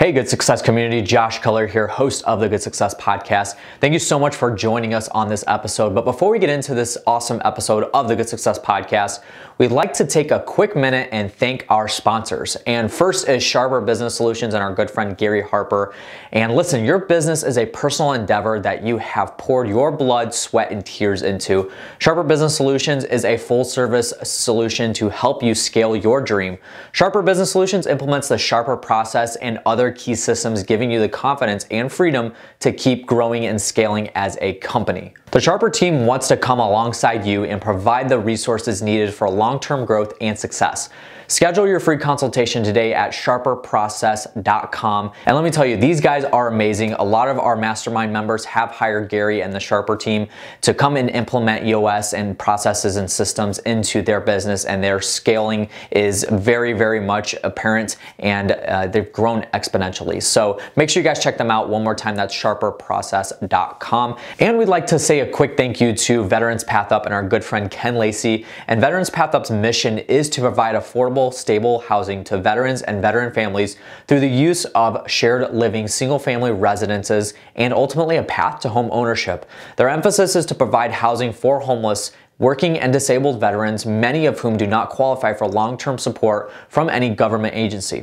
Hey, Good Success community, Josh Culler here, host of the Good Success podcast. Thank you so much for joining us on this episode. But before we get into this awesome episode of the Good Success podcast, we'd like to take a quick minute and thank our sponsors. And first is Sharper Business Solutions and our good friend Gary Harper. And listen, your business is a personal endeavor that you have poured your blood, sweat, and tears into. Sharper Business Solutions is a full-service solution to help you scale your dream. Sharper Business Solutions implements the Sharper process and other key systems, giving you the confidence and freedom to keep growing and scaling as a company. The Sharper team wants to come alongside you and provide the resources needed for long-term growth and success. Schedule your free consultation today at sharperprocess.com. And let me tell you, these guys are amazing. A lot of our mastermind members have hired Gary and the Sharper team to come and implement EOS and processes and systems into their business, and their scaling is very, very much apparent, and they've grown exponentially. So make sure you guys check them out one more time. That's sharperprocess.com. And we'd like to say a quick thank you to Veterans Path Up and our good friend Ken Lacey. And Veterans Path Up's mission is to provide affordable, stable housing to veterans and veteran families through the use of shared living, single-family residences, and ultimately a path to home ownership. Their emphasis is to provide housing for homeless, working, and disabled veterans, many of whom do not qualify for long-term support from any government agency.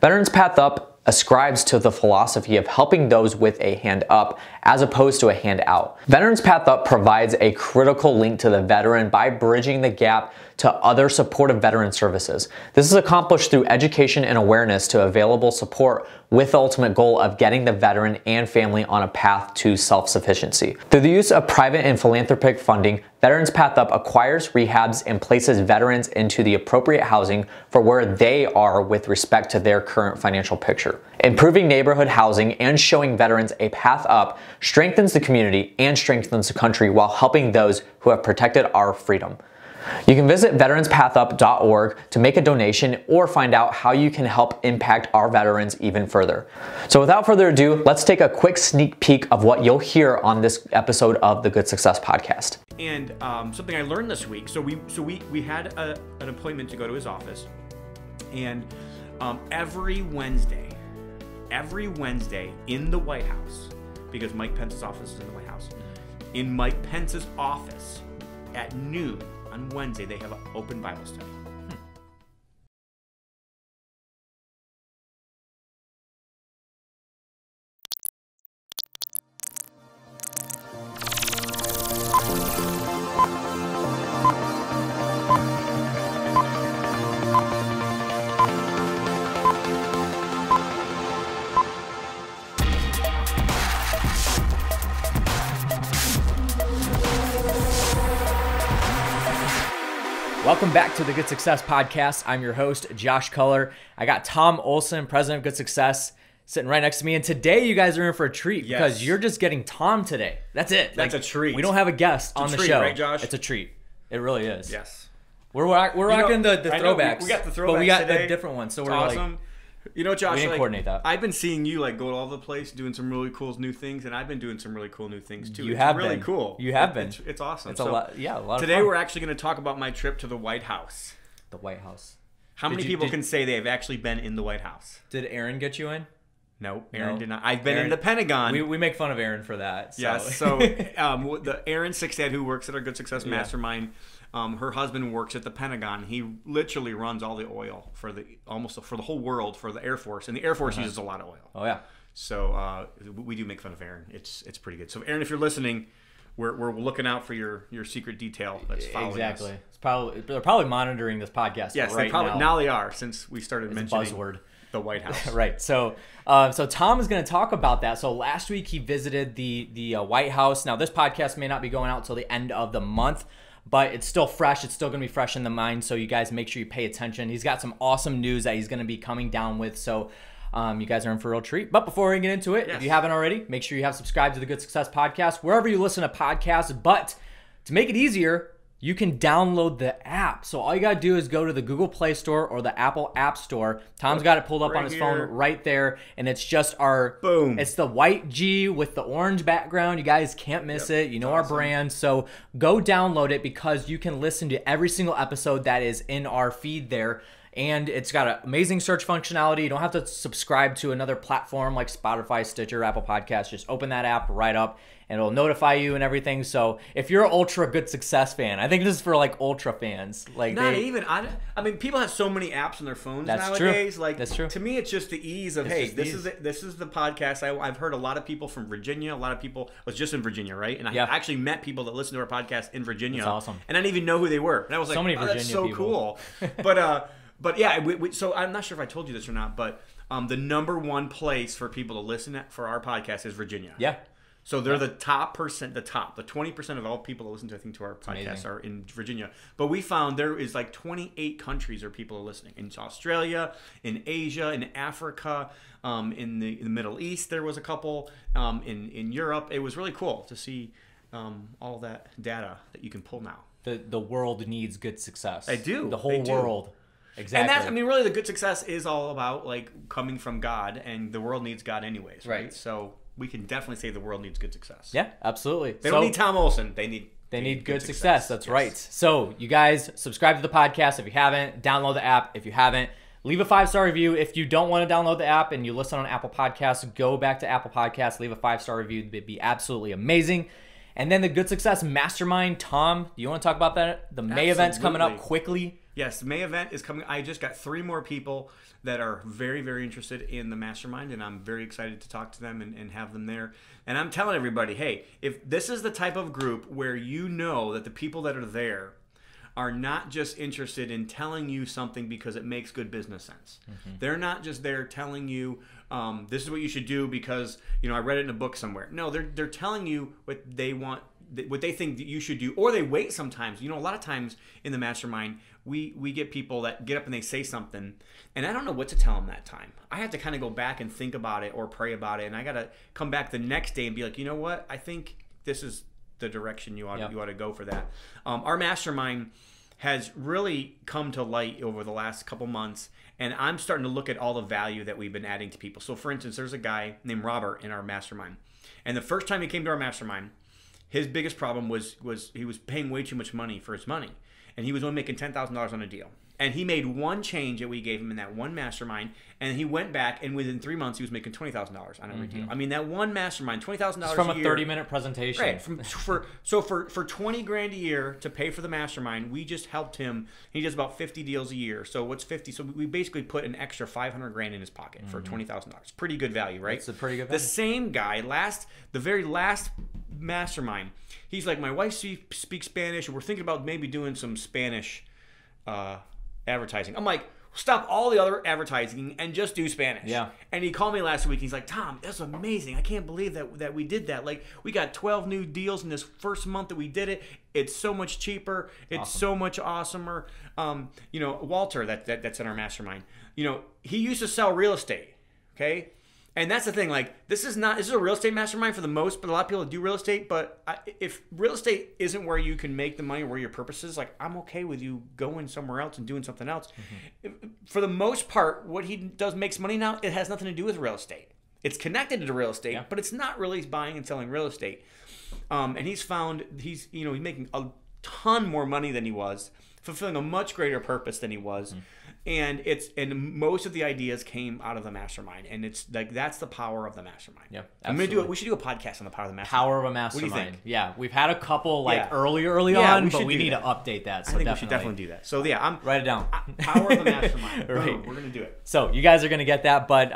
Veterans Path Up ascribes to the philosophy of helping those with a hand up as opposed to a hand out. Veterans Path Up provides a critical link to the veteran by bridging the gap to other supportive veteran services. This is accomplished through education and awareness to available support, with the ultimate goal of getting the veteran and family on a path to self-sufficiency. Through the use of private and philanthropic funding, Veterans Path Up acquires, rehabs, and places veterans into the appropriate housing for where they are with respect to their current financial picture. Improving neighborhood housing and showing veterans a path up strengthens the community and strengthens the country while helping those who have protected our freedom. You can visit veteranspathup.org to make a donation or find out how you can help impact our veterans even further. So without further ado, let's take a quick sneak peek of what you'll hear on this episode of the Good Success podcast. And something I learned this week, so we had an appointment to go to his office, and every Wednesday in the White House, because Mike Pence's office is in the White House, in Mike Pence's office at noon on Wednesday, they have an open Bible study. Welcome back to the Good Success podcast. I'm your host, Josh Culler. I got Tom Olson, president of Good Success, sitting right next to me. And today you guys are in for a treat because you're just getting Tom today. That's it. That's a treat. We don't have a guest on the show. Right, Josh? It's a treat. It really is. Yes. We're rocking the throwbacks. We got the throwbacks but we got today. the different ones. So it's we're awesome. You know, Josh, we didn't coordinate that. I've been seeing you go all over the place doing some really cool new things, and I've been doing some really cool new things too. You have really been. cool. You have been. It's awesome. It's a lot of today fun. we're actually going to talk about my trip to the White House. The White House. How many people can say they have actually been in the White House? Did Aaron get you in? No, Aaron did not. I've been in the Pentagon. We make fun of Aaron for that. So. Yes. So the Aaron Sixdad, who works at our Good Success Mastermind, her husband works at the Pentagon. He literally runs all the oil for the whole world for the Air Force, and the Air Force uses a lot of oil. Oh yeah. So we do make fun of Aaron. It's pretty good. So Aaron, if you're listening, we're looking out for your secret detail that's following us. Exactly. They're probably monitoring this podcast. Yes, right they probably now they are, since we started mentioning buzzword. The White House. Right. So Tom is going to talk about that. So last week he visited the White House. Now this podcast may not be going out till the end of the month, but it's still fresh. It's still going to be fresh in the mind. So you guys make sure you pay attention. He's got some awesome news that he's going to be coming down with. So you guys are in for a real treat. But before we get into it, if you haven't already, make sure you have subscribed to the Good Success podcast wherever you listen to podcasts. But to make it easier, you can download the app. So all you got to do is go to the Google Play Store or the Apple App Store. Tom's got it pulled up on his phone right there. And it's just our... Boom. It's the white G with the orange background. You guys can't miss it. You know our brand. So go download it because you can listen to every single episode that is in our feed there. And it's got an amazing search functionality. You don't have to subscribe to another platform like Spotify, Stitcher, Apple Podcasts. Just open that app right up and it'll notify you and everything. So if you're an ultra Good Success fan, I think this is for like ultra fans. Like I mean, people have so many apps on their phones nowadays. True. Like that's true. To me, it's just the ease of this is the podcast. I've heard a lot of people from Virginia. A lot of people was just in Virginia, right? And I actually met people that listen to our podcast in Virginia. That's awesome. And I didn't even know who they were. And I was like, so many Virginia that's so people. Cool. But yeah, so I'm not sure if I told you this or not, but the #1 place for people to listen for our podcast is Virginia. Yeah. So they're the 20% of all people that listen to, I think, to our podcast are in Virginia. But we found there is like 28 countries where people are listening. In Australia, in Asia, in Africa, in the Middle East, there was a couple. In Europe, it was really cool to see all that data that you can pull now. The world needs good success. They do. The whole world. Exactly. And really, the good success is all about like coming from God, and the world needs God anyways, right? So we can definitely say the world needs good success. Yeah, absolutely. They don't need Tom Olson. They need good success. That's right. So you guys subscribe to the podcast if you haven't. Download the app if you haven't. Leave a 5-star review. If you don't want to download the app and you listen on Apple Podcasts, go back to Apple Podcasts. Leave a 5-star review. It'd be absolutely amazing. And then the Good Success Mastermind. Tom, do you want to talk about that? The May event's coming up quickly. Yes, the May event is coming. I just got 3 more people that are very, very interested in the mastermind, and I'm very excited to talk to them and have them there. And I'm telling everybody, hey, if this is the type of group where you know that the people that are there are not just interested in telling you something because it makes good business sense. Mm-hmm. They're not just there telling you this is what you should do because I read it in a book somewhere. No, they're telling you what they want, what they think that you should do, or they wait sometimes. A lot of times in the mastermind, we get people that get up and they say something, and I don't know what to tell them that time. I have to kind of go back and think about it or pray about it, and I got to come back the next day and be like, you know what? I think this is the direction you ought to go for that. Our mastermind has really come to light over the last couple months, and I'm starting to look at all the value that we've been adding to people. So, for instance, there's a guy named Robert in our mastermind, and the first time he came to our mastermind, his biggest problem was he was paying way too much money for his money, and he was only making $10,000 on a deal. And he made one change that we gave him in that one mastermind, and he went back, and within 3 months, he was making $20,000 on every deal. I mean, that one mastermind, $20,000 a year. From a 30-minute presentation. Right. For $20,000 a year to pay for the mastermind, we just helped him. He does about 50 deals a year. So what's 50? So we basically put an extra $500,000 in his pocket for $20,000. Pretty good value, right? It's a pretty good value. The same guy, the very last mastermind, he's like, my wife speaks Spanish, and we're thinking about maybe doing some Spanish advertising. I'm like, stop all the other advertising and just do Spanish. Yeah. And he called me last week. He's like, Tom, that's amazing. I can't believe that we did that. Like, we got 12 new deals in this first month that we did it. It's so much cheaper. It's so much awesomer. Walter, that's in our mastermind. He used to sell real estate. Okay. And that's the thing, like, this is a real estate mastermind for the most, but a lot of people do real estate. But if real estate isn't where you can make the money, where your purpose is, like, I'm okay with you going somewhere else and doing something else. Mm-hmm. For the most part, what he does makes money now. It has nothing to do with real estate. It's connected to real estate, but it's not really buying and selling real estate. And he's found he's making a ton more money than he was, fulfilling a much greater purpose than he was. Mm-hmm. And most of the ideas came out of the mastermind, and it's like that's the power of the mastermind. Yeah, We should do a podcast on the power of the mastermind. Power of a mastermind. What do you think? Yeah, we've had a couple early on, but we need to update that. So I think we should definitely do that. So yeah, write it down. Power of the mastermind. Right. We're gonna do it. So you guys are gonna get that, but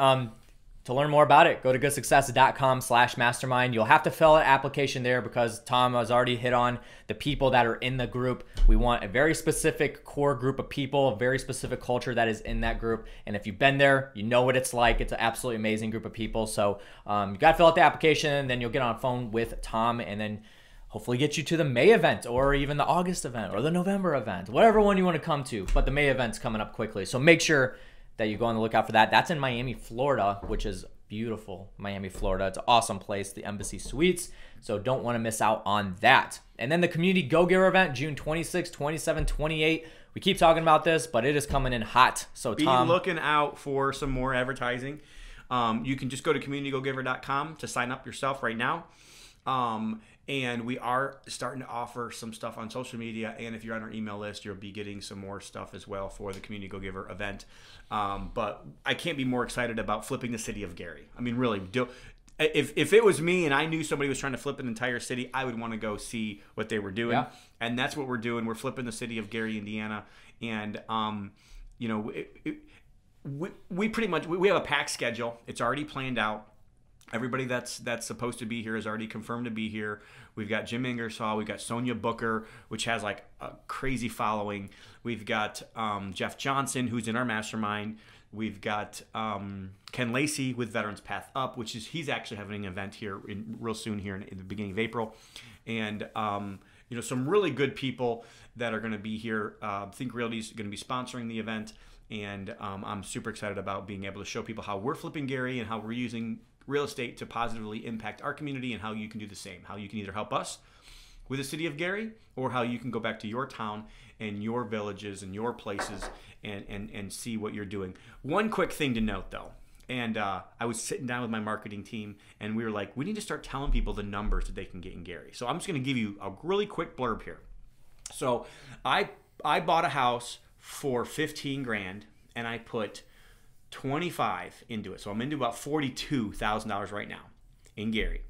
to learn more about it, go to goodsuccess.com/mastermind. You'll have to fill an application there because Tom has already hit on the people that are in the group. We want a very specific core group of people, a very specific culture that is in that group. And if you've been there, you know what it's like. It's an absolutely amazing group of people. So you got to fill out the application, then you'll get on a phone with Tom, and then hopefully get you to the May event or even the August event or the November event, whatever one you want to come to. But the May event's coming up quickly. So make sure that you go on the lookout for that. That's in Miami, Florida, which is beautiful. Miami, Florida. It's an awesome place, the Embassy Suites. So don't want to miss out on that. And then the Community Go-Giver event, June 26, 27, 28. We keep talking about this, but it is coming in hot. So Tom, be looking out for some more advertising. You can just go to communitygogiver.com to sign up yourself right now. And we are starting to offer some stuff on social media. And if you're on our email list, you'll be getting some more stuff as well for the Community Go Giver event. But I can't be more excited about flipping the city of Gary. I mean, really, if it was me and I knew somebody was trying to flip an entire city, I would want to go see what they were doing. Yeah. And that's what we're doing. We're flipping the city of Gary, Indiana. And, you know, we pretty much, we have a packed schedule. It's already planned out. Everybody that's supposed to be here is already confirmed to be here. We've got Jim Ingersoll. We've got Sonia Booker, which has like a crazy following. We've got Jeff Johnson, who's in our mastermind. We've got Ken Lacey with Veterans Path Up, which is he's actually having an event here real soon here in the beginning of April, and you know, some really good people that are going to be here. Think Realty's going to be sponsoring the event, and I'm super excited about being able to show people how we're flipping Gary and how we're using real estate to positively impact our community, and how you can do the same. How you can either help us with the city of Gary, or how you can go back to your town and your villages and your places and see what you're doing. One quick thing to note though, and I was sitting down with my marketing team and we were like, we need to start telling people the numbers that they can get in Gary. So I'm just going to give you a really quick blurb here. So I bought a house for 15 grand and I put 25 into it. So I'm into about $42,000 right now in Gary.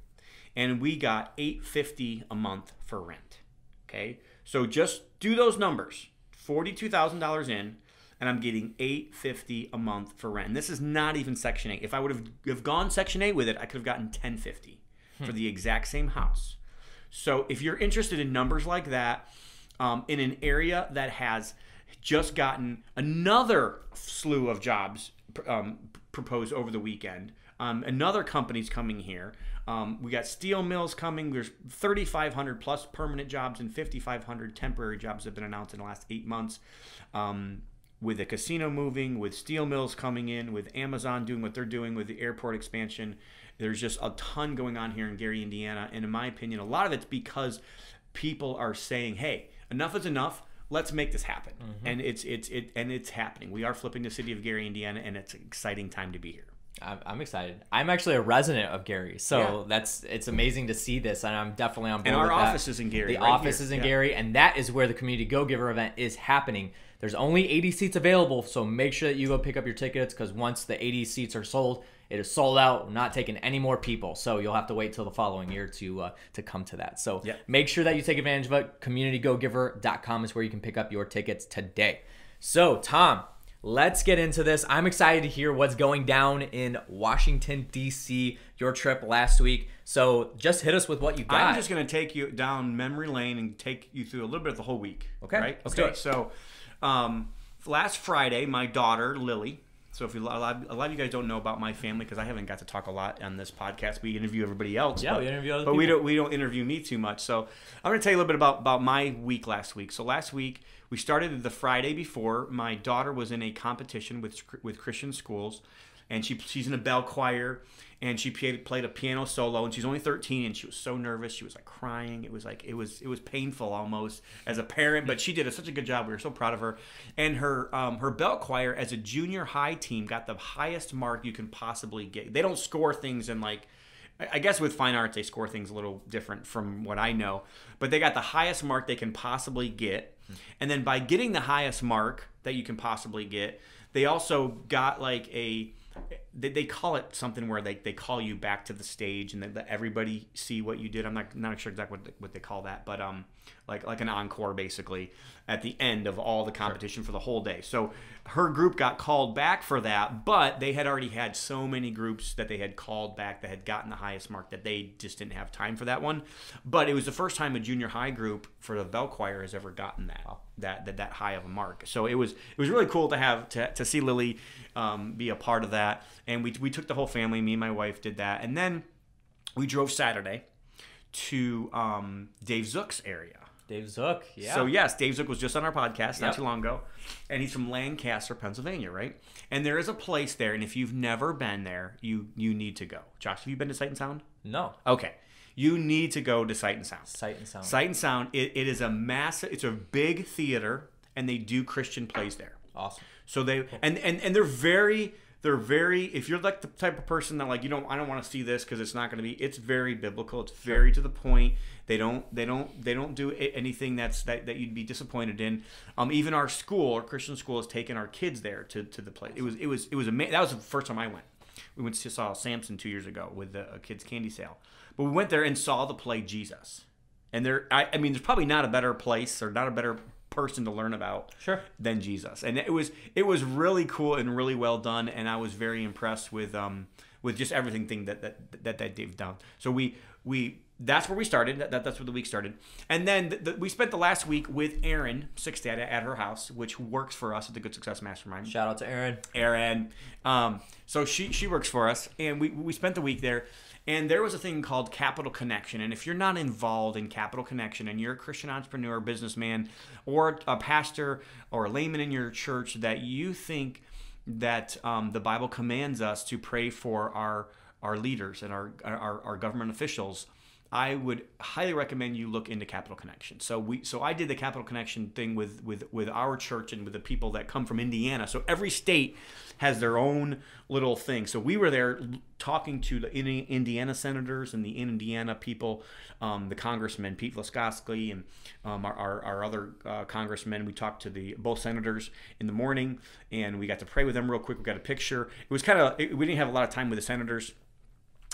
And we got $850 a month for rent. Okay? So just do those numbers. $42,000 in, and I'm getting $850 a month for rent. And this is not even Section 8. If I would have gone Section 8 with it, I could have gotten $1050 for the exact same house. So if you're interested in numbers like that, in an area that has just gotten another slew of jobs proposed over the weekend, another company's coming here. We got steel mills coming. There's 3,500 plus permanent jobs and 5,500 temporary jobs that have been announced in the last 8 months. With the casino moving, with steel mills coming in, with Amazon doing what they're doing, with the airport expansion, there's just a ton going on here in Gary, Indiana. And in my opinion, a lot of it's because people are saying, "Hey, enough is enough. Let's make this happen." And it's happening. We are flipping the city of Gary, Indiana, and it's an exciting time to be here. I'm excited. I'm actually a resident of Gary, so it's amazing to see this, and I'm definitely on board. And our with that. office is in Gary. The right office here. is in Gary, and that is where the Community Go Giver event is happening. There's only 80 seats available, so make sure that you go pick up your tickets, because once the 80 seats are sold, it is sold out. We're not taking any more people, so you'll have to wait till the following year to come to that. So make sure that you take advantage of it. CommunityGoGiver.com is where you can pick up your tickets today. So Tom, let's get into this. I'm excited to hear what's going down in Washington, D.C., your trip last week. So just hit us with what you got. I'm just going to take you down memory lane and take you through a little bit of the whole week. Okay, right? let's do it. So last Friday, my daughter, Lily, so if a lot of you guys don't know about my family, because I haven't got to talk a lot on this podcast. We interview everybody else. Yeah, we interview other people. But we don't interview me too much. So I'm going to tell you a little bit about my week last week. So last week, we started the Friday before. My daughter was in a competition with Christian schools, and she's in a bell choir, and she played a piano solo, and she's only 13, and she was so nervous. She was like crying. It was painful almost as a parent, but she did such a good job. We were so proud of her. And her bell choir as a junior high team got the highest mark you can possibly get. They don't score things in like, I guess with fine arts, they score things a little different from what I know, but they got the highest mark they can possibly get. And then by getting the highest mark that you can possibly get, they also got like they call it something where they call you back to the stage and they let everybody see what you did. I'm not sure exactly what they call that, but like an encore basically at the end of all the competition for the whole day. So her group got called back for that, but they had already had so many groups that they had called back that had gotten the highest mark that they just didn't have time for that one. But it was the first time a junior high group for the bell choir has ever gotten that high of a mark. So it was really cool to have to see Lily be a part of that. And we took the whole family. Me and my wife did that, and then we drove Saturday to Dave Zook's area. Dave Zook, yeah. So yes, Dave Zook was just on our podcast not too long ago, and he's from Lancaster, Pennsylvania, right? And there is a place there, and if you've never been there, you need to go. Josh, have you been to Sight and Sound? No. Okay. You need to go to Sight and Sound. Sight and Sound. Sight and Sound. It is a massive. It's a big theater, and they do Christian plays there. Awesome. So they and they're very they're very, if you're like the type of person that like, I don't want to see this because it's not going to be, it's very biblical. It's very to the point. They don't do anything that you'd be disappointed in. Even our school, our Christian school, has taken our kids there to the place. It was amazing. That was the first time I went. We went to saw Samson 2 years ago with a kids candy sale, but we went there and saw the play Jesus. And I mean, there's probably not a better place or not a better person to learn about than Jesus. And it was really cool and really well done. And I was very impressed with just everything that they've done. So that's where we started. That's where the week started. And then we spent the last week with Erin Sixdad at her house, which works for us at the Good Success Mastermind. Shout out to Erin. Erin. So she works for us, and we spent the week there. And there was a thing called Capital Connection. And if you're not involved in Capital Connection and you're a Christian entrepreneur, businessman, or a pastor or a layman in your church that you think that the Bible commands us to pray for our leaders and our government officials, I would highly recommend you look into Capital Connection. So I did the Capital Connection thing with our church and with the people that come from Indiana. So every state has their own little thing. So we were there talking to the Indiana senators and the Indiana people, the congressman Pete Laskowski and our other congressmen. We talked to both senators in the morning, and we got to pray with them real quick. We got a picture. It was we didn't have a lot of time with the senators.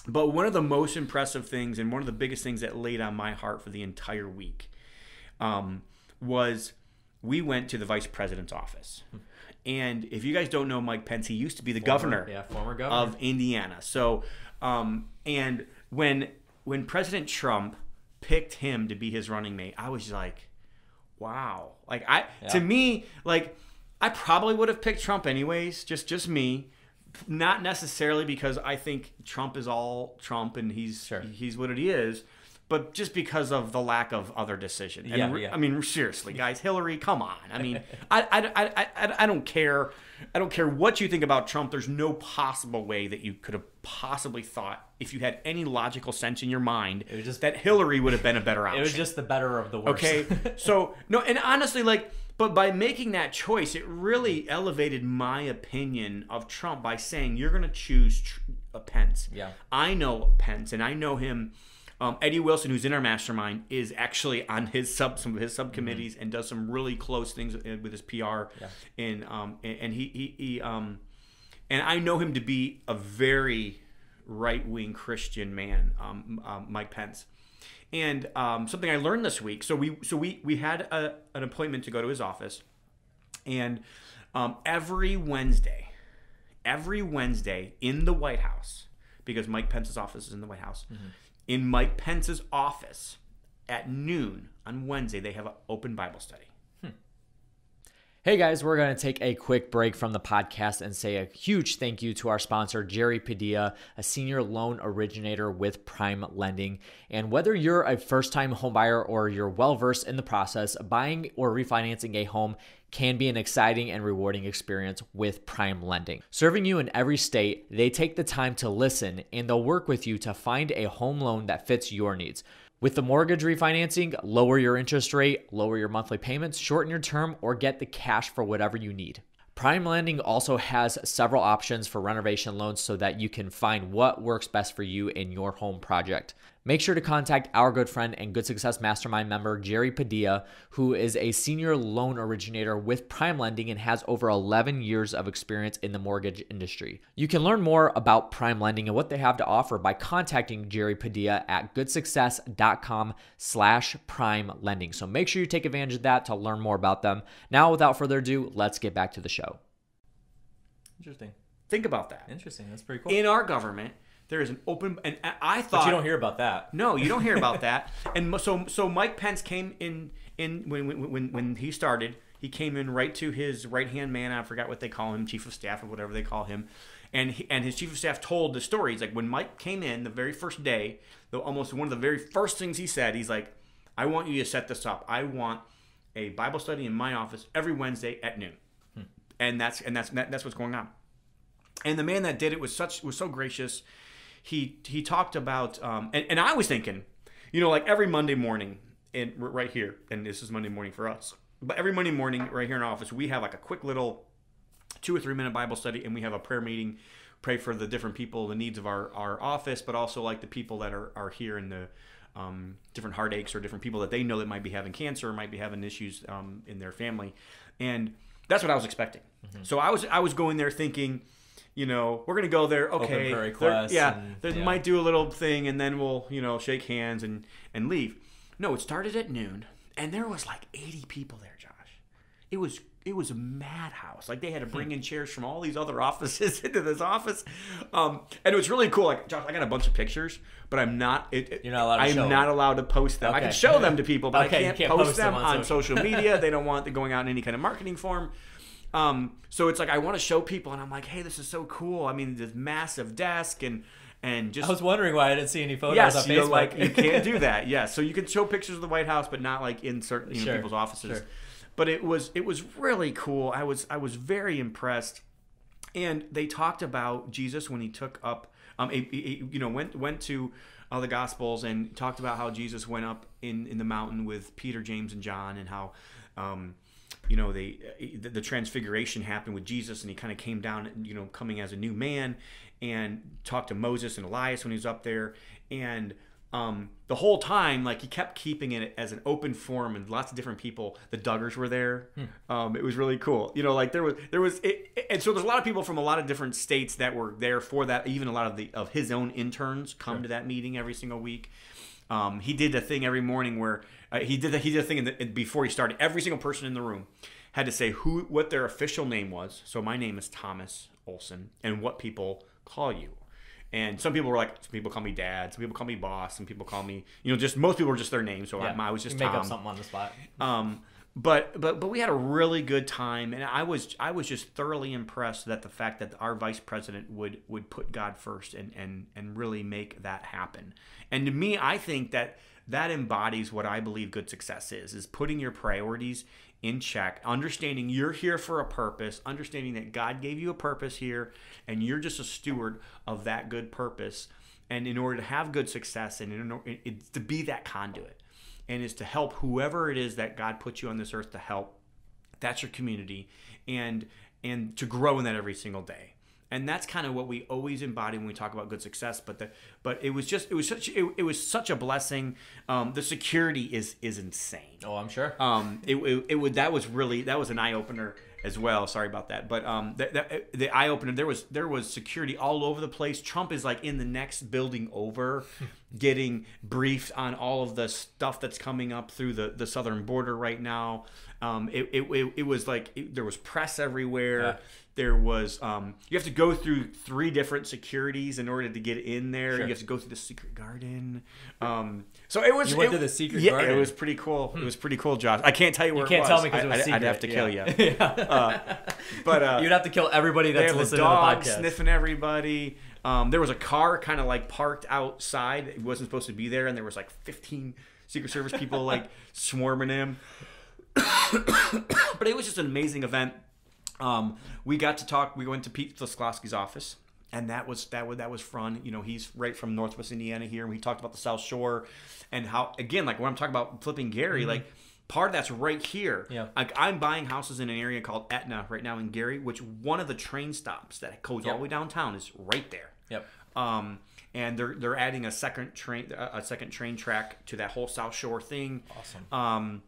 But one of the most impressive things and one of the biggest things that laid on my heart for the entire week was we went to the vice president's office. And if you guys don't know Mike Pence, he used to be the former governor of Indiana. So, and when President Trump picked him to be his running mate, I was like, wow. Like to me, like I probably would have picked Trump anyways, just me. Not necessarily because I think Trump is all Trump and he's what it is, but just because of the lack of other decision. And I mean, seriously, guys, Hillary, come on. I mean, I don't care. I don't care what you think about Trump. There's no possible way that you could have possibly thought, if you had any logical sense in your mind, that Hillary would have been a better option. It was just the better of the worst. Okay, so no, and honestly, like. But by making that choice, it really elevated my opinion of Trump by saying, you're going to choose Pence. Yeah. I know Pence, and I know him. Eddie Wilson, who's in our mastermind, is actually on some of his subcommittees and does some really close things with his PR. Yeah. And I know him to be a very right-wing Christian man, Mike Pence. And something I learned this week. So we had an appointment to go to his office, and every Wednesday in the White House, because Mike Pence's office is in the White House, in Mike Pence's office at noon on Wednesday, they have an open Bible study. Hey guys, we're going to take a quick break from the podcast and say a huge thank you to our sponsor, Jerry Padilla, a senior loan originator with Prime Lending. And whether you're a first-time homebuyer or you're well-versed in the process, buying or refinancing a home can be an exciting and rewarding experience with Prime Lending. Serving you in every state, they take the time to listen and they'll work with you to find a home loan that fits your needs. With the mortgage refinancing, lower your interest rate, lower your monthly payments, shorten your term, or get the cash for whatever you need. Prime Lending also has several options for renovation loans so that you can find what works best for you in your home project. Make sure to contact our good friend and Good Success Mastermind member, Jerry Padilla, who is a senior loan originator with Prime Lending and has over 11 years of experience in the mortgage industry. You can learn more about Prime Lending and what they have to offer by contacting Jerry Padilla at goodsuccess.com/prime lending. So make sure you take advantage of that to learn more about them. Now, without further ado, let's get back to the show. Interesting. Think about that. Interesting. That's pretty cool. In our government, there is an open, and I thought, but you don't hear about that. No, you don't hear about that. And so Mike Pence came in when he started. He came in right to his right-hand man. I forgot what they call him, chief of staff or whatever they call him. And his chief of staff told the story. He's like, when Mike came in the very first day, almost one of the very first things he said, he's like, I want you to set this up. I want a Bible study in my office every Wednesday at noon. And that's what's going on. And the man that did it was so gracious. He talked about and I was thinking, like every Monday morning right here, and this is Monday morning for us, but every Monday morning right here in our office, we have like a quick little 2 or 3 minute Bible study, and we have a prayer meeting, pray for the different people, the needs of our office, but also like the people that are here in the different heartaches or different people that they know that might be having cancer or might be having issues in their family. And that's what I was expecting. So I was going there thinking, we're going to go there. Okay. Open prayer requests. They might do a little thing and then we'll, shake hands and leave. No, it started at noon and there was like 80 people there, Josh. It was a madhouse. Like they had to bring in chairs from all these other offices into this office. And it was really cool. Like, Josh, I got a bunch of pictures, but I'm not. You're not allowed to show them. not allowed to post them. Okay. I can show them to people, but Okay, I can't post them on social media. They don't want it going out in any kind of marketing form. So it's like I want to show people, and I'm like, hey, this is so cool. I mean, this massive desk and just. I was wondering why I didn't see any photos on Facebook. Yes, like you can't do that. Yeah, so you can show pictures of the White House, but not like in certain Sure, people's offices. sure. But it was really cool. I was very impressed, and they talked about Jesus when he took up, went to the Gospels and talked about how Jesus went up in the mountain with Peter, James, and John, and how the transfiguration happened with Jesus, and he kind of came down, coming as a new man, and talked to Moses and Elias when he was up there, and the whole time, like he kept keeping it as an open forum, and lots of different people. The Duggars were there. It was really cool. Like there was, and so there's a lot of people from a lot of different states that were there for that. Even a lot of his own interns come to that meeting every single week. He did a thing every morning where he did a thing before he started. Every single person in the room had to say what their official name was. So my name is Thomas Olson, and what people call you. And some people were like, some people call me Dad, some people call me Boss, some people call me, just most people were just their name. So I was just Tom. Make Tom. up something on the spot. But we had a really good time, and I was just thoroughly impressed that the fact that our vice president would put God first and really make that happen. And to me, I think that embodies what I believe good success is putting your priorities in check, understanding you're here for a purpose, understanding that God gave you a purpose here, and you're just a steward of that good purpose. And in order to have good success, and it's to be that conduit, and is to help whoever it is that God put you on this earth to help. That's your community, and to grow in that every single day. And that's kind of what we always embody when we talk about good success. But it was such a blessing. The security is insane. Oh, I'm sure. That was an eye opener as well. Sorry about that. But the eye opener, there was security all over the place. Trump is like in the next building over, getting briefed on all of the stuff that's coming up through the southern border right now. It was like there was press everywhere. Yeah. There was you have to go through 3 different securities in order to get in there. Sure. You have to go through the secret garden. So it was. You went to the secret garden. Yeah, it was pretty cool. It was pretty cool, Josh. I can't tell you where it was. You can't tell me because it was secret. I'd have to kill you. But you'd have to kill everybody that's listening to the podcast. Dog sniffing everybody. There was a car kind of like parked outside. It wasn't supposed to be there, and there was like 15 Secret Service people like swarming him. But it was just an amazing event. We got to talk. We went to Pete Flisklowski's office, and that was fun. He's right from Northwest Indiana here, and we talked about the South Shore and how, again, like when I'm talking about flipping Gary, like part of that's right here. Yeah. Like I'm buying houses in an area called Etna right now in Gary, which one of the train stops that goes all the way downtown is right there. Yep. And they're adding a second train track to that whole South Shore thing. Awesome.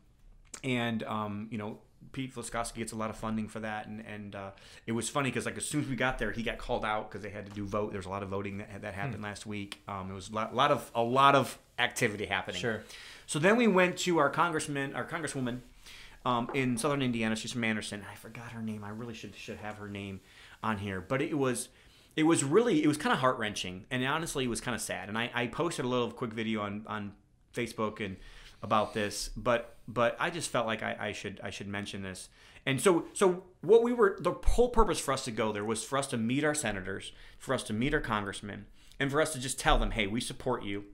Pete Flisklowski gets a lot of funding for that, and it was funny because like as soon as we got there, he got called out because they had to do vote. There's a lot of voting that happened last week. It was a lot of activity happening. Sure. So then we went to our congresswoman in Southern Indiana. She's from Anderson. I forgot her name. I really should have her name on here, but it was kind of heart-wrenching, and honestly, it was kind of sad. And I posted a little quick video on Facebook and about this, but I just felt like I should mention this. And so the whole purpose for us to go there was for us to meet our senators, for us to meet our congressmen, and for us to just tell them, hey, we support you,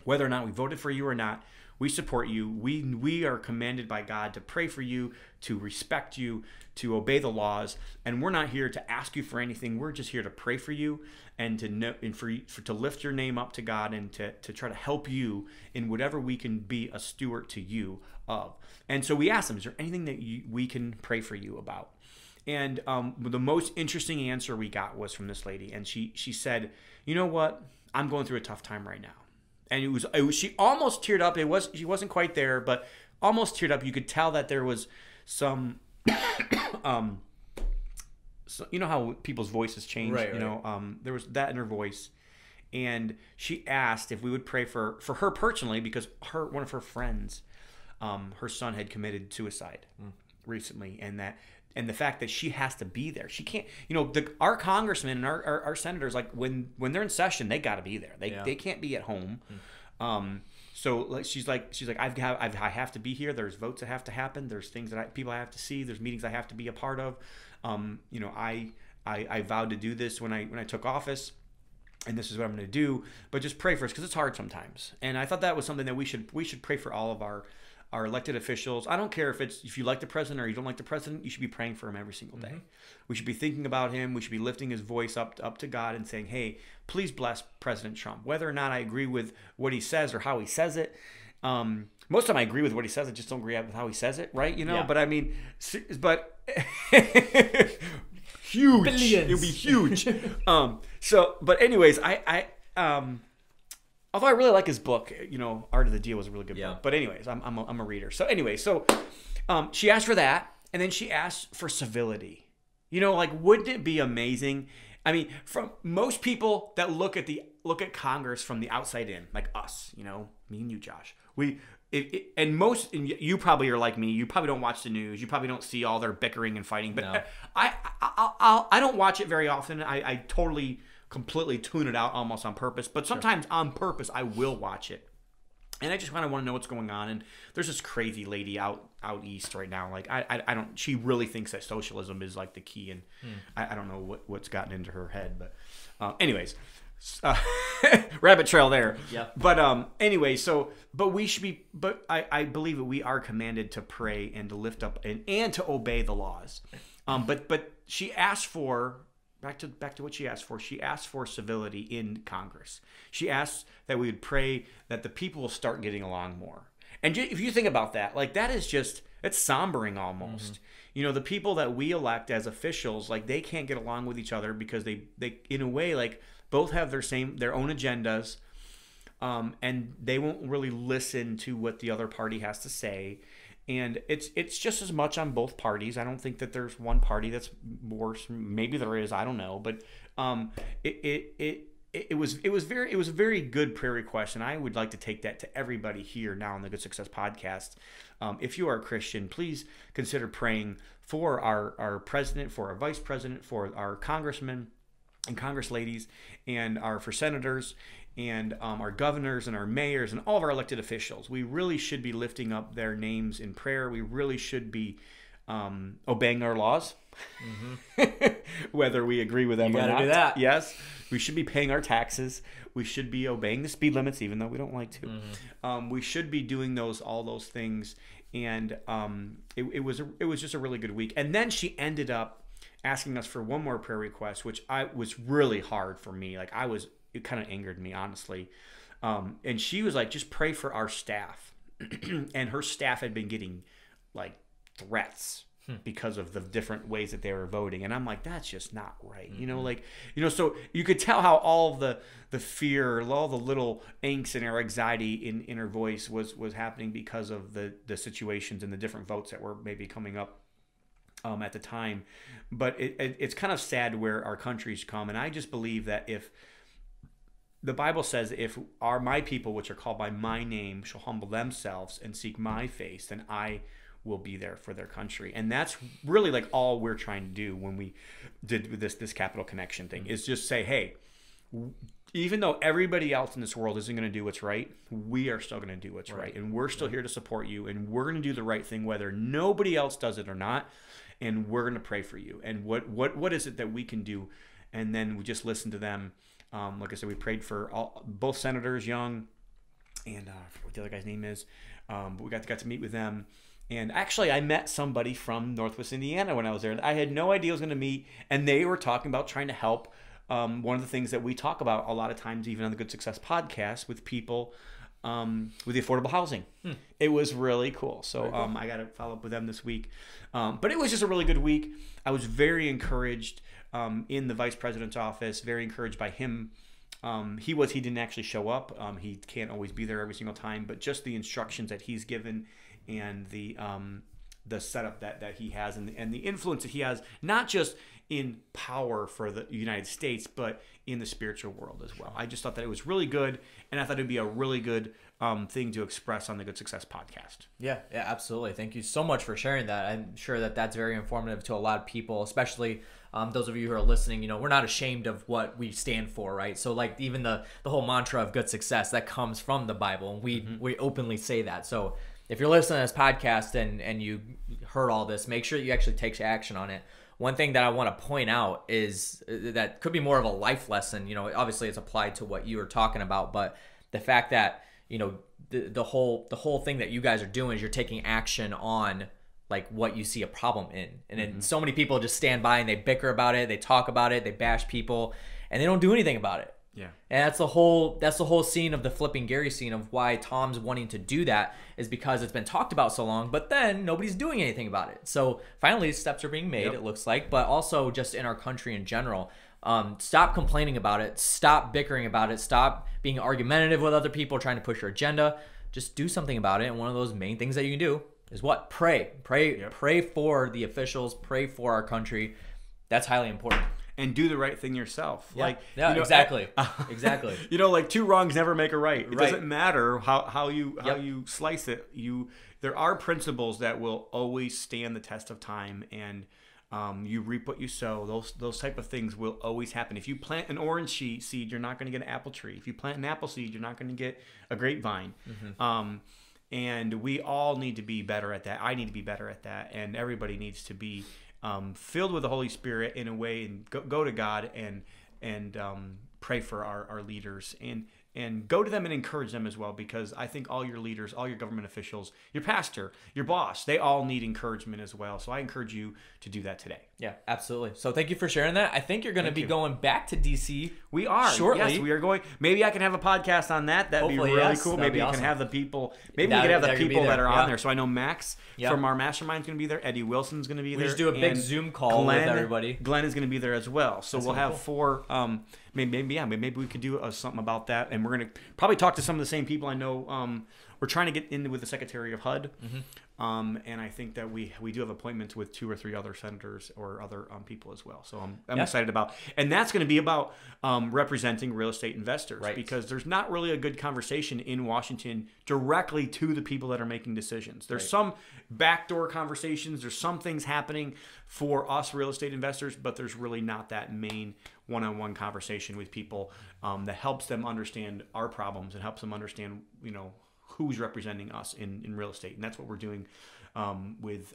whether or not we voted for you or not. We support you. We are commanded by God to pray for you, to respect you, to obey the laws, and we're not here to ask you for anything. We're just here to pray for you and to lift your name up to God and to try to help you in whatever we can be a steward to you of. And so we asked them, is there anything that we can pray for you about? And the most interesting answer we got was from this lady, and she said, "You know what? I'm going through a tough time right now." And it was she almost teared up. She wasn't quite there, but almost teared up. You could tell that there was some so, you know how people's voices change, right. There was that in her voice. And she asked if we would pray for her personally, because one of her friends, her son had committed suicide recently, and the fact that she has to be there. She can't, our congressmen and our senators, like when they're in session, they got to be there. They can't be at home. So like she's like I have to be here. There's votes that have to happen. There's things that people I have to see. There's meetings I have to be a part of. I vowed to do this when I took office, and this is what I'm going to do. But just pray for us, because it's hard sometimes. And I thought that was something that we should pray for all of our elected officials. I don't care if you like the president or you don't like the president. You should be praying for him every single day. We should be thinking about him. We should be lifting his voice up to God and saying, "Hey, please bless President Trump." Whether or not I agree with what he says or how he says it. Most of the time I agree with what he says. I just don't agree with how he says it, right? Yeah. But I mean, but huge. Billions. It'll be huge. But anyways, although I really like his book, Art of the Deal was a really good book. But anyways, I'm a reader. So anyway, she asked for that, and then she asked for civility. Wouldn't it be amazing? I mean, from most people that look at Congress from the outside in, like us, me and you, Josh, and you probably are like me. You probably don't watch the news. You probably don't see all their bickering and fighting. But no. I don't watch it very often. I totally, completely tune it out almost on purpose. But sometimes on purpose, I will watch it. And I just kind of want to know what's going on. And there's this crazy lady out east right now. Like I don't. She really thinks that socialism is like the key, and I don't know what's gotten into her head. But anyways, rabbit trail there. Yeah. But anyway, but we should be. But I believe that we are commanded to pray and to lift up and to obey the laws. But she asked for. Back to what she asked for. She asked for civility in Congress. She asked that we would pray that the people will start getting along more. And if you think about that, like that is it's sombering almost. The people that we elect as officials, like they can't get along with each other because they in a way like both have their own agendas, and they won't really listen to what the other party has to say. And it's just as much on both parties. I don't think that there's one party that's worse. Maybe there is. I don't know. But it was a very good prayer request, and I would like to take that to everybody here now on the Good Success Podcast. If you are a Christian, please consider praying for our president, for our vice president, for our congressmen and congress ladies, and for senators, and our governors and our mayors and all of our elected officials. We really should be lifting up their names in prayer. We really should be obeying our laws, whether we agree with them or not. You gotta do that. Yes. We should be paying our taxes. We should be obeying the speed limits, even though we don't like to. We should be doing all those things. And it was just a really good week. And then she ended up asking us for one more prayer request, which was really hard for me. It kind of angered me, honestly. And she was like, just pray for our staff. And her staff had been getting like threats because of the different ways that they were voting. And I'm like, that's just not right. So you could tell how all the fear, all the little angst and our anxiety in her voice was happening because of the situations and the different votes that were maybe coming up at the time. But it's kind of sad where our country's come. And I just believe that if the Bible says, if my people, which are called by my name, shall humble themselves and seek my face, then I will be there for their country. And that's really like all we're trying to do when we did this Capital Connection thing, is just say, hey, even though everybody else in this world isn't going to do what's right, we are still going to do what's right. And we're still here to support you. And we're going to do the right thing, whether nobody else does it or not. And we're going to pray for you. And what is it that we can do? And then we just listen to them. Like I said, we prayed for both senators, Young, and what the other guy's name is. But we got to meet with them. And actually, I met somebody from Northwest Indiana when I was there. I had no idea I was going to meet. And they were talking about trying to help. One of the things that we talk about a lot of times, even on the Good Success Podcast, with people with the affordable housing. It was really cool. So I got to follow up with them this week. But it was just a really good week. I was very encouraged in the vice president's office, very encouraged by him. He didn't actually show up. He can't always be there every single time, but just the instructions that he's given and the setup that he has and the influence that he has, not just in power for the United States, but in the spiritual world as well. I just thought that it was really good, and I thought it'd be a really good thing to express on the Good Success podcast. Yeah, absolutely. Thank you so much for sharing that. I'm sure that that's very informative to a lot of people, especially those of you who are listening. You know, we're not ashamed of what we stand for, right? So like even the whole mantra of good success, that comes from the Bible, and we openly say that. So if you're listening to this podcast and you heard all this, make sure that you actually take action on it. One thing that I want to point out is that could be more of a life lesson. You know, obviously it's applied to what you were talking about, but the fact that, you know, the whole thing that you guys are doing is you're taking action on like what you see a problem in. And then so many people just stand by and they bicker about it, they talk about it, they bash people, and they don't do anything about it. Yeah. And that's the whole scene of the Flipping Gary scene of why Tom's wanting to do that, is because it's been talked about so long, but then nobody's doing anything about it. So finally steps are being made, it looks like, but also just in our country in general. Stop complaining about it, stop bickering about it, stop being argumentative with other people trying to push your agenda. Just do something about it. And one of those main things that you can do is what? Pray for the officials, pray for our country. That's highly important. And do the right thing yourself. Yeah. Like, yeah, you know, exactly. Exactly. You know, like 2 wrongs never make a right. It doesn't matter how you slice it. There are principles that will always stand the test of time, and you reap what you sow. Those type of things will always happen. If you plant an orange seed, you're not going to get an apple tree. If you plant an apple seed, you're not going to get a grapevine. And we all need to be better at that. I need to be better at that, and everybody needs to be filled with the Holy Spirit in a way, and go to God and pray for our leaders, and go to them and encourage them as well, because I think all your leaders, all your government officials, your pastor, your boss, they all need encouragement as well. So I encourage you to do that today. Yeah, absolutely. So thank you for sharing that. I think you're going to be going back to DC. We are shortly. Yes, we are going. Maybe I can have a podcast on that. That'd Hopefully, be really yes. cool. That'd Maybe be you awesome. can have the people. Maybe we could have the people that are on there. So I know Max from our mastermind is going to be there. Eddie Wilson's going to be there. We just do a big Zoom call with everybody. Glenn is going to be there as well. So we'll have 4. Maybe we could do something about that. And we're going to probably talk to some of the same people. I know we're trying to get in with the Secretary of HUD. And I think that we do have appointments with 2 or 3 other senators or other people as well. So I'm excited about, and that's going to be about representing real estate investors, because there's not really a good conversation in Washington directly to the people that are making decisions. There's some backdoor conversations. There's some things happening for us real estate investors, but there's really not that main one-on-one conversation with people that helps them understand our problems and helps them understand, you know, who's representing us in real estate. And that's what we're doing with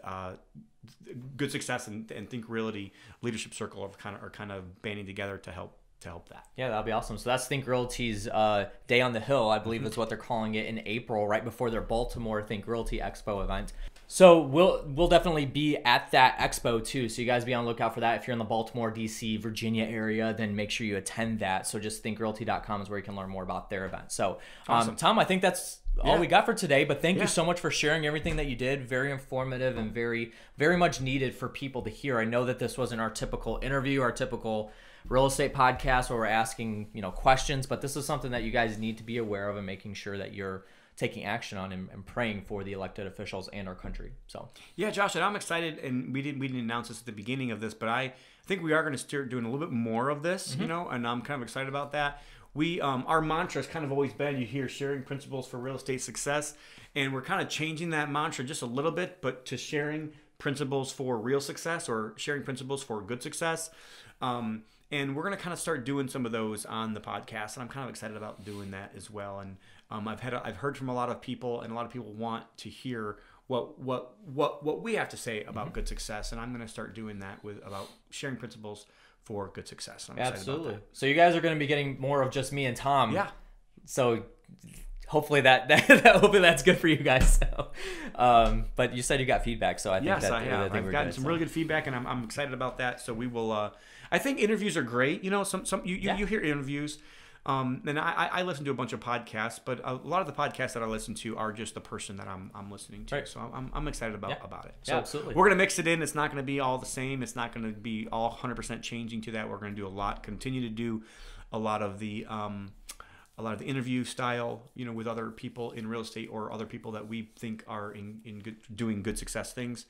Good Success and Think Realty Leadership Circle are kind of banding together to help that. Yeah, that'll be awesome. So that's Think Realty's Day on the Hill, I believe is what they're calling it, in April, right before their Baltimore Think Realty Expo event. So we'll definitely be at that expo too. So you guys be on the lookout for that. If you're in the Baltimore, DC, Virginia area, then make sure you attend that. So just thinkrealty.com is where you can learn more about their event. So awesome. Tom, I think that's all we got for today, but thank you so much for sharing everything that you did. Very informative and very, very much needed for people to hear. I know that this wasn't our typical interview, our typical real estate podcast where we're asking, you know, questions, but this is something that you guys need to be aware of and making sure that you're taking action on and praying for the elected officials and our country. So yeah, Josh, and I'm excited, and we didn't announce this at the beginning of this, but I think we are going to start doing a little bit more of this, you know, and I'm kind of excited about that. We our mantra has kind of always been, you hear, sharing principles for real estate success, and we're kind of changing that mantra just a little bit, but to sharing principles for real success, or sharing principles for good success. And we're going to kind of start doing some of those on the podcast, and I'm kind of excited about doing that as well. And I've heard from a lot of people, and a lot of people want to hear what we have to say about good success, and I'm going to start doing that about sharing principles for good success. I'm excited about that. So you guys are going to be getting more of just me and Tom. Yeah. So hopefully hopefully that's good for you guys. So, but you said you got feedback, so I think I have. I've gotten some really good feedback, and I'm excited about that. So we will. I think interviews are great. You know, you hear interviews. And I listen to a bunch of podcasts, but a lot of the podcasts that I listen to are just the person that I'm listening to. Right. So I'm excited about it. So absolutely. We're going to mix it in. It's not going to be all the same. It's not going to be all 100% changing to that. We're going to do continue to do a lot of the interview style, with other people in real estate or other people that we think are doing good success things.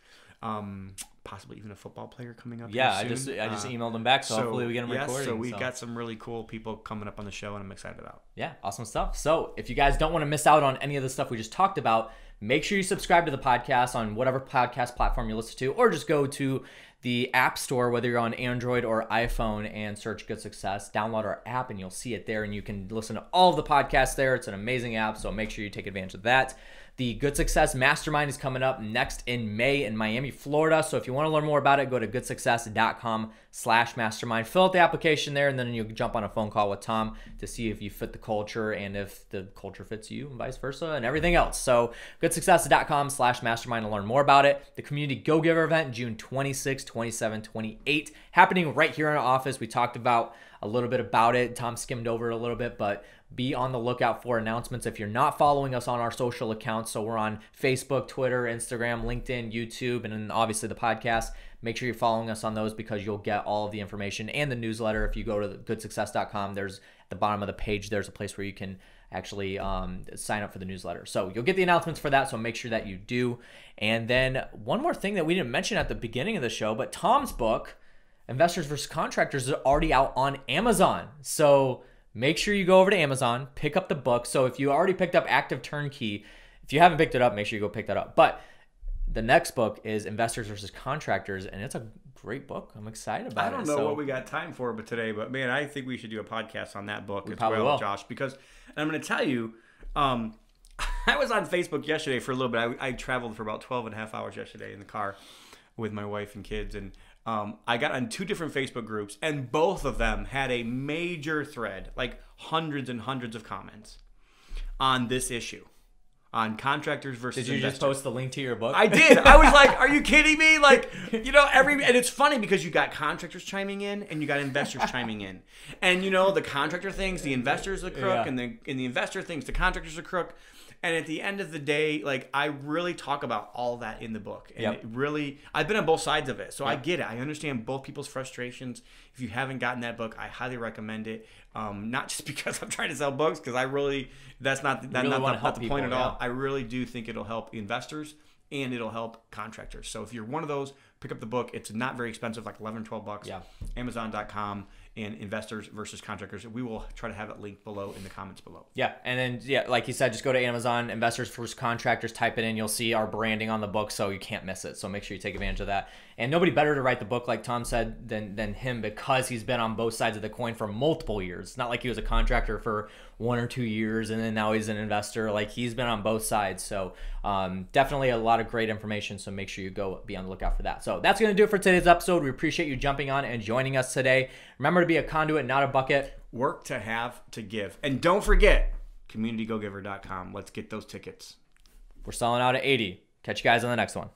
Possibly even a football player coming up. Yeah, here soon. I just emailed him back, so hopefully we get him recording. So we got some really cool people coming up on the show, and I'm excited about. Yeah, awesome stuff. So if you guys don't want to miss out on any of the stuff we just talked about, make sure you subscribe to the podcast on whatever podcast platform you listen to, or just go to the App Store, whether you're on Android or iPhone, and search Good Success. Download our app, and you'll see it there, and you can listen to all of the podcasts there. It's an amazing app, so make sure you take advantage of that. The Good Success Mastermind is coming up next in May in Miami, Florida. So if you want to learn more about it, go to goodsuccess.com/mastermind. Fill out the application there, and then you'll jump on a phone call with Tom to see if you fit the culture and if the culture fits you and vice versa and everything else. So goodsuccess.com/mastermind to learn more about it. The Community Go-Giver event, June 26, 27, 28, happening right here in our office. We talked about a little bit about it. Tom skimmed over it a little bit, but be on the lookout for announcements. If you're not following us on our social accounts, so we're on Facebook, Twitter, Instagram, LinkedIn, YouTube, and then obviously the podcast, make sure you're following us on those because you'll get all of the information and the newsletter. If you go to goodsuccess.com, there's at the bottom of the page, there's a place where you can actually sign up for the newsletter. So you'll get the announcements for that, so make sure that you do. And then one more thing that we didn't mention at the beginning of the show, but Tom's book, Investors versus Contractors, is already out on Amazon. So make sure you go over to Amazon, pick up the book. So if you already picked up Active Turnkey, if you haven't picked it up, make sure you go pick that up. But the next book is Investors versus Contractors, and it's a great book. I'm excited about it. I don't know what we got time for today, but man, I think we should do a podcast on that book as well, Josh, because I'm going to tell you, I was on Facebook yesterday for a little bit. I traveled for about 12 and a half hours yesterday in the car with my wife and kids, and I got on 2 different Facebook groups, and both of them had a major thread, like hundreds and hundreds of comments on this issue, on contractors versus investors. Did you just post the link to your book? I did. I was like, are you kidding me? Like, and it's funny because you got contractors chiming in and you got investors chiming in. And, the contractor thinks the investor's a crook, and the investor thinks the contractor's a crook. And at the end of the day, like, I really talk about all that in the book. And it really, I've been on both sides of it. So I get it. I understand both people's frustrations. If you haven't gotten that book, I highly recommend it. Not just because I'm trying to sell books, because that's not the point at all. I really do think it'll help investors and it'll help contractors. So if you're one of those, pick up the book. It's not very expensive, like $11, $12. Yeah. Amazon.com. And Investors versus Contractors. We will try to have it linked below in the comments below. Yeah, and then like you said, just go to Amazon, Investors versus Contractors, type it in. You'll see our branding on the book, so you can't miss it. So make sure you take advantage of that. And nobody better to write the book, like Tom said, than him, because he's been on both sides of the coin for multiple years. It's not like he was a contractor for 1 or 2 years and then now he's an investor. Like, he's been on both sides. So definitely a lot of great information. So make sure you go be on the lookout for that. So that's going to do it for today's episode. We appreciate you jumping on and joining us today. Remember to be a conduit, not a bucket. Work to have to give. And don't forget, communitygogiver.com. Let's get those tickets. We're selling out at 80. Catch you guys on the next one.